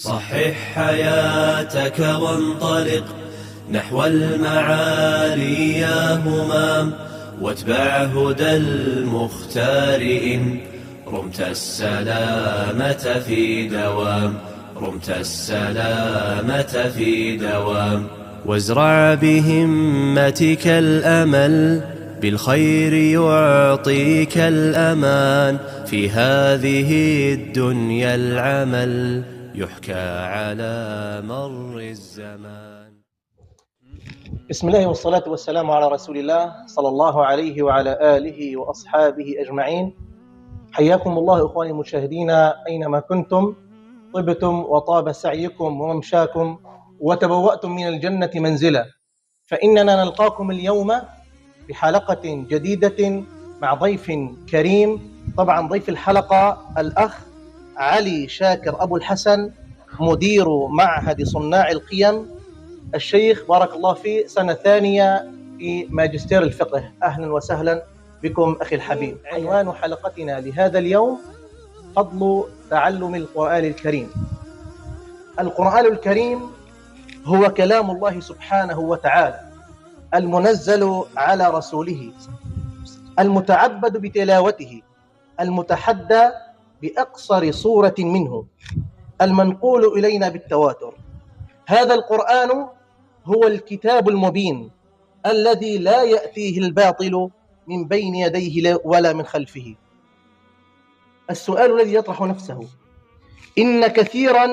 صحح حياتك وانطلق نحو المعالي يا همام، واتبع هدى المختار إن رمت السلامة في دوام، رمت السلامة في دوام. وازرع بهمتك الأمل بالخير يعطيك الأمان، في هذه الدنيا العمل يحكى على مر الزمان. بسم الله والصلاة والسلام على رسول الله صلى الله عليه وعلى آله وأصحابه أجمعين. حياكم الله إخواني المشاهدين أينما كنتم، طبتم وطاب سعيكم وممشاكم وتبوأتم من الجنة منزلا، فإننا نلقاكم اليوم بحلقة جديدة مع ضيف كريم. طبعا ضيف الحلقة الأخ علي شاكر أبو الحسن، مدير معهد صناع القيم، الشيخ بارك الله فيه، سنة ثانية في ماجستير الفقه. أهلا وسهلا بكم أخي الحبيب. عنوان حلقتنا لهذا اليوم فضل تعلم القرآن الكريم. القرآن الكريم هو كلام الله سبحانه وتعالى المنزل على رسوله، المتعبد بتلاوته، المتحدى بأقصر صورة منه، المنقول إلينا بالتواتر. هذا القرآن هو الكتاب المبين الذي لا يأتيه الباطل من بين يديه ولا من خلفه. السؤال الذي يطرح نفسه: إن كثيرا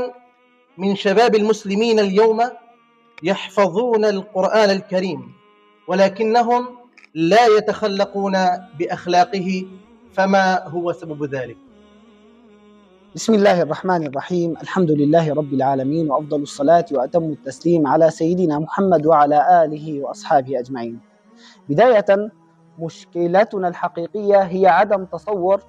من شباب المسلمين اليوم يحفظون القرآن الكريم ولكنهم لا يتخلقون بأخلاقه، فما هو سبب ذلك؟ بسم الله الرحمن الرحيم. الحمد لله رب العالمين، وأفضل الصلاة وأتم التسليم على سيدنا محمد وعلى آله وأصحابه أجمعين. بداية، مشكلتنا الحقيقية هي عدم تصور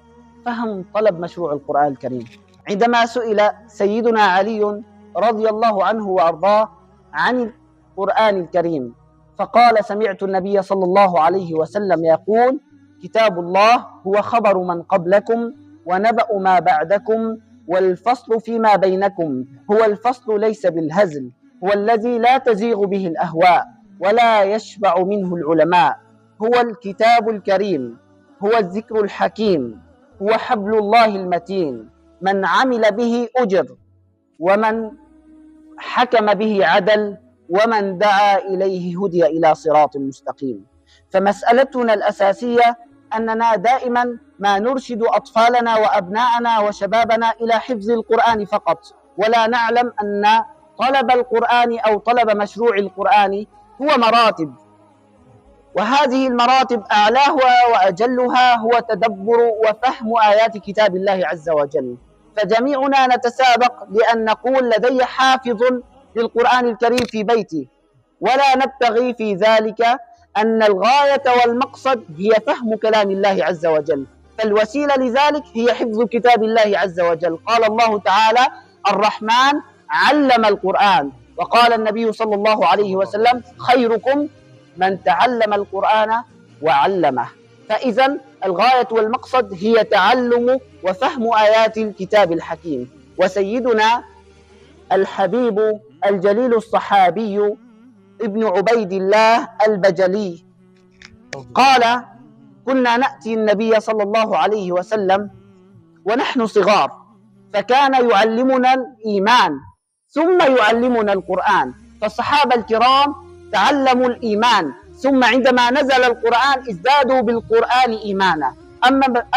فهم طلب مشروع القرآن الكريم. عندما سئل سيدنا علي رضي الله عنه وأرضاه عن القرآن الكريم فقال: سمعت النبي صلى الله عليه وسلم يقول: كتاب الله هو خبر من قبلكم ونبأ ما بعدكم، والفصل فيما بينكم، هو الفصل ليس بالهزل، هو الذي لا تزيغ به الأهواء ولا يشبع منه العلماء، هو الكتاب الكريم، هو الذكر الحكيم، هو حبل الله المتين، من عمل به أجر، ومن حكم به عدل، ومن دعا إليه هدي إلى صراط مستقيم. فمسألتنا الأساسية أننا دائما ما نرشد أطفالنا وأبناءنا وشبابنا إلى حفظ القرآن فقط، ولا نعلم أن طلب القرآن أو طلب مشروع القرآن هو مراتب، وهذه المراتب أعلاها وأجلها هو تدبر وفهم آيات كتاب الله عز وجل. فجميعنا نتسابق لأن نقول لدي حافظ للقرآن الكريم في بيتي، ولا نبتغي في ذلك أن الغاية والمقصد هي فهم كلام الله عز وجل، فالوسيلة لذلك هي حفظ كتاب الله عز وجل. قال الله تعالى: الرحمن علم القرآن، وقال النبي صلى الله عليه وسلم: خيركم من تعلم القرآن وعلمه. فإذا الغاية والمقصد هي تعلم وفهم آيات الكتاب الحكيم. وسيدنا الحبيب الجليل الصحابي ابن عبيد الله البجلي قال: كنا نأتي النبي صلى الله عليه وسلم ونحن صغار، فكان يعلمنا الإيمان ثم يعلمنا القرآن. فالصحابة الكرام تعلموا الإيمان، ثم عندما نزل القرآن ازدادوا بالقرآن إيمانا.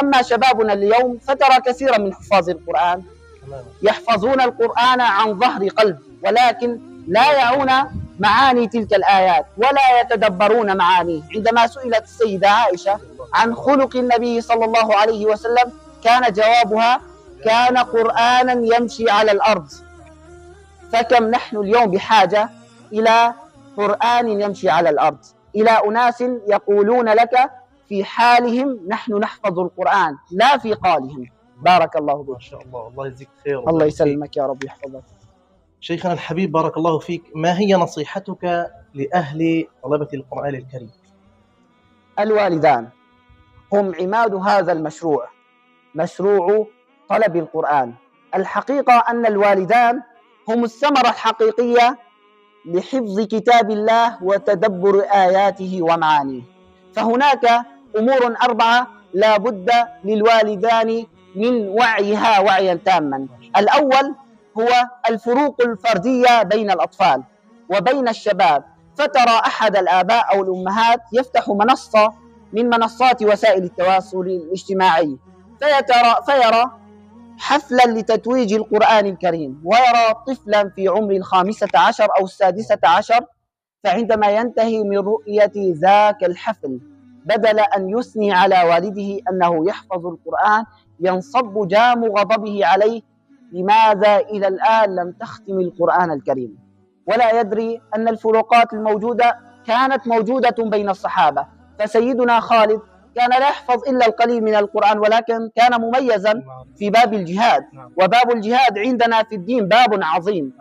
أما شبابنا اليوم فترى كثيرا من حفاظ القرآن يحفظون القرآن عن ظهر قلب، ولكن لا يعون معاني تلك الآيات ولا يتدبرون معانيه. عندما سئلت السيدة عائشة عن خلق النبي صلى الله عليه وسلم كان جوابها: كان قرآنا يمشي على الأرض. فكم نحن اليوم بحاجة إلى قرآن يمشي على الأرض، إلى أناس يقولون لك في حالهم نحن نحفظ القرآن لا في قالهم. بارك الله بك. ما شاء الله، الله يجزيك خير. الله يسلمك يا رب يحفظك. شيخنا الحبيب بارك الله فيك، ما هي نصيحتك لأهل طلبة القرآن الكريم؟ الوالدان هم عماد هذا المشروع، مشروع طلب القرآن. الحقيقة أن الوالدان هم الثمرة الحقيقية لحفظ كتاب الله وتدبر آياته ومعانيه. فهناك أمور 4 لا بد للوالدان من وعيها وعيا تاما. الأول هو الفروق الفردية بين الأطفال وبين الشباب. فترى أحد الآباء أو الأمهات يفتح منصة من منصات وسائل التواصل الاجتماعي فيرى حفلا لتتويج القرآن الكريم، ويرى طفلا في عمر 15 أو 16، فعندما ينتهي من رؤية ذاك الحفل بدل أن يثني على والده أنه يحفظ القرآن ينصب جام غضبه عليه: لماذا إلى الآن لم تختم القرآن الكريم؟ ولا يدري أن الفروقات الموجودة كانت موجودة بين الصحابة. فسيدنا خالد كان لا يحفظ إلا القليل من القرآن، ولكن كان مميزا في باب الجهاد، وباب الجهاد عندنا في الدين باب عظيم.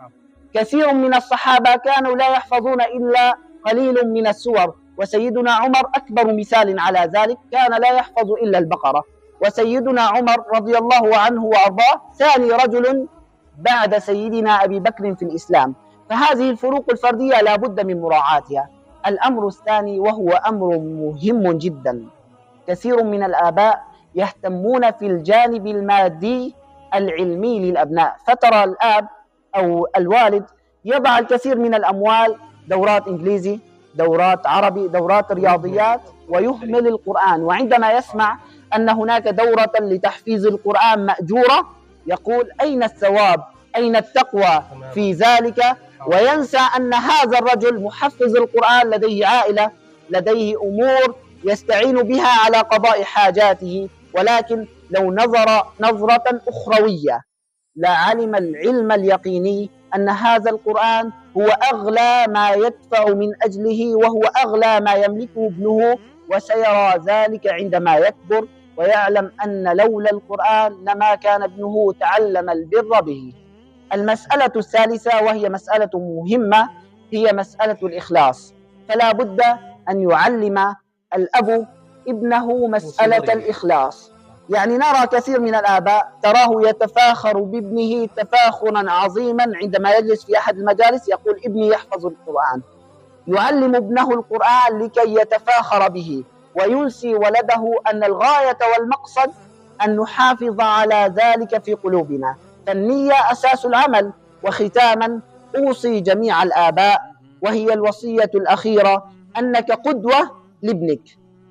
كثير من الصحابة كانوا لا يحفظون إلا قليل من السور، وسيدنا عمر أكبر مثال على ذلك، كان لا يحفظ إلا البقرة. وسيدنا عمر رضي الله عنه وأرضاه ثاني رجل بعد سيدنا أبي بكر في الإسلام. فهذه الفروق الفردية لا بد من مراعاتها. الأمر الثاني وهو أمر مهم جدا، كثير من الآباء يهتمون في الجانب المادي العلمي للأبناء. فترى الآب أو الوالد يضع الكثير من الأموال، دورات إنجليزي، دورات عربي، دورات رياضيات، ويهمل القرآن. وعندما يسمع أن هناك دورة لتحفيظ القرآن مأجورة يقول: أين الثواب؟ أين التقوى في ذلك؟ وينسى أن هذا الرجل محفظ القرآن لديه عائلة، لديه أمور يستعين بها على قضاء حاجاته. ولكن لو نظر نظرة أخروية لعلم العلم اليقيني أن هذا القرآن هو أغلى ما يدفع من أجله، وهو أغلى ما يملكه ابنه، وسيرى ذلك عندما يكبر ويعلم أن لولا القرآن لما كان ابنه تعلم البر به. المسألة الثالثة وهي مسألة مهمة هي مسألة الإخلاص. فلا بد أن يعلم الأب ابنه مسألة الإخلاص. يعني نرى كثير من الآباء تراه يتفاخر بابنه تفاخرا عظيما، عندما يجلس في أحد المجالس يقول: ابني يحفظ القرآن. يعلم ابنه القرآن لكي يتفاخر به، وينسي ولده أن الغاية والمقصد أن نحافظ على ذلك في قلوبنا. فالنية أساس العمل. وختاما أوصي جميع الآباء، وهي الوصية الأخيرة، أنك قدوة لابنك.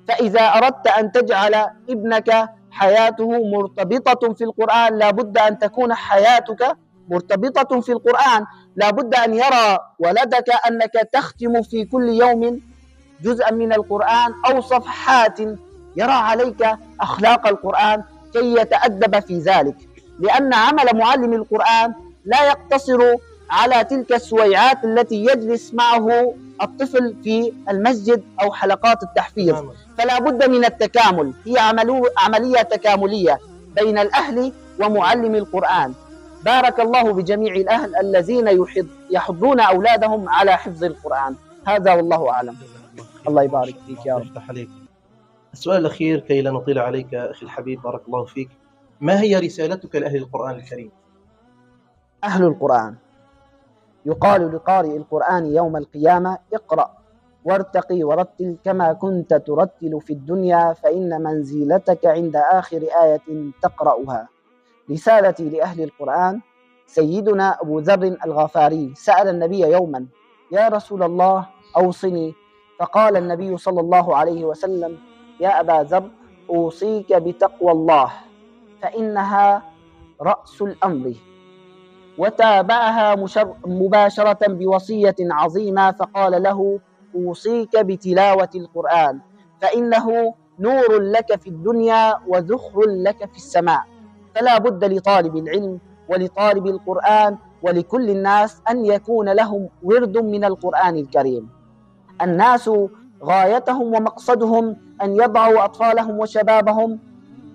فإذا أردت أن تجعل ابنك حياته مرتبطة في القرآن لابد أن تكون حياتك مرتبطة في القرآن. لابد أن يرى ولدك أنك تختم في كل يوم جزءا من القرآن أو صفحات، يرى عليك أخلاق القرآن كي يتأدب في ذلك. لأن عمل معلم القرآن لا يقتصر على تلك السويعات التي يجلس معه الطفل في المسجد أو حلقات التحفيظ، فلا بد من التكامل. هي عملية تكاملية بين الأهل ومعلم القرآن. بارك الله بجميع الأهل الذين يحضون أولادهم على حفظ القرآن. هذا والله أعلم. الله يبارك فيك يا رب. السؤال الأخير كي لا نطيل عليك أخي الحبيب، بارك الله فيك، ما هي رسالتك لأهل القرآن الكريم؟ أهل القرآن يقال لقارئ القرآن يوم القيامة: اقرأ وارتقي ورتل كما كنت ترتل في الدنيا، فإن منزلتك عند آخر آية تقرأها. رسالتي لأهل القرآن: سيدنا أبو ذر الغفاري سأل النبي يوما: يا رسول الله أوصني، فقال النبي صلى الله عليه وسلم: يا أبا ذر أوصيك بتقوى الله فإنها رأس الأمر. وتابعها مباشرة بوصية عظيمة فقال له: أوصيك بتلاوة القرآن فإنه نور لك في الدنيا وذخر لك في السماء. فلا بد لطالب العلم ولطالب القرآن ولكل الناس أن يكون لهم ورد من القرآن الكريم. الناس غايتهم ومقصدهم أن يضعوا أطفالهم وشبابهم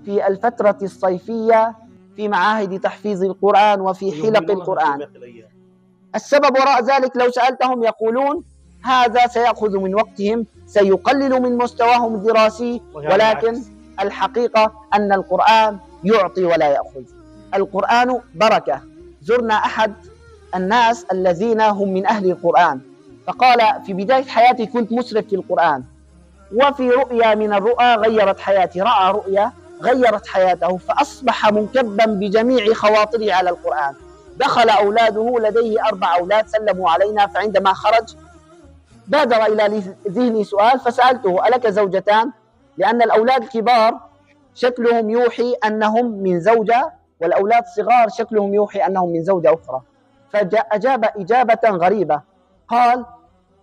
في الفترة الصيفية في معاهد تحفيظ القرآن وفي حلق القرآن. السبب وراء ذلك لو سألتهم يقولون هذا سيأخذ من وقتهم، سيقلل من مستواهم الدراسي، ولكن الحقيقة أن القرآن يعطي ولا يأخذ. القرآن بركة. زرنا أحد الناس الذين هم من أهل القرآن، فقال في بداية حياتي كنت مسرف في القرآن، وفي رؤيا من الرؤى غيرت حياتي، رأى رؤيا غيرت حياته فأصبح منكبا بجميع خواطره على القرآن. دخل أولاده، لديه 4 أولاد سلموا علينا، فعندما خرج بادر إلى ذهني سؤال فسألته: ألك زوجتان؟ لأن الأولاد الكبار شكلهم يوحي أنهم من زوجة، والأولاد الصغار شكلهم يوحي أنهم من زوجة أخرى. فأجاب إجابة غريبة، قال: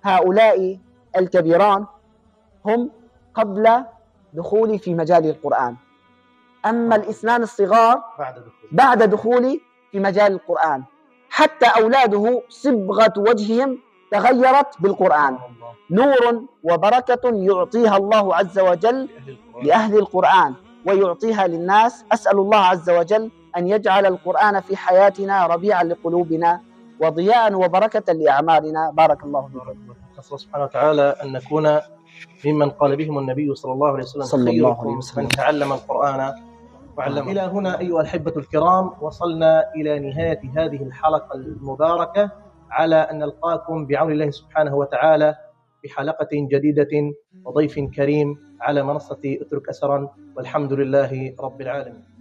هؤلاء الكبيران هم قبل دخولي في مجال القرآن، أما الإثنان الصغار بعد دخولي في مجال القرآن. حتى أولاده صبغة وجههم تغيرت بالقرآن، نور وبركة يعطيها الله عز وجل لأهل القرآن ويعطيها للناس. أسأل الله عز وجل أن يجعل القرآن في حياتنا ربيعا لقلوبنا وضياء وبركة لأعمالنا. بارك الله فيكم. نسأل الله سبحانه وتعالى أن نكون ممن قال بهم النبي صلى الله عليه وسلم: خيركم من تعلم القرآن وعلمه. إلى هنا أيها الأحبة الكرام وصلنا إلى نهاية هذه الحلقة المباركة، على أن نلقاكم بعون الله سبحانه وتعالى بحلقة جديدة وضيف كريم على منصة اترك أثرا، والحمد لله رب العالمين.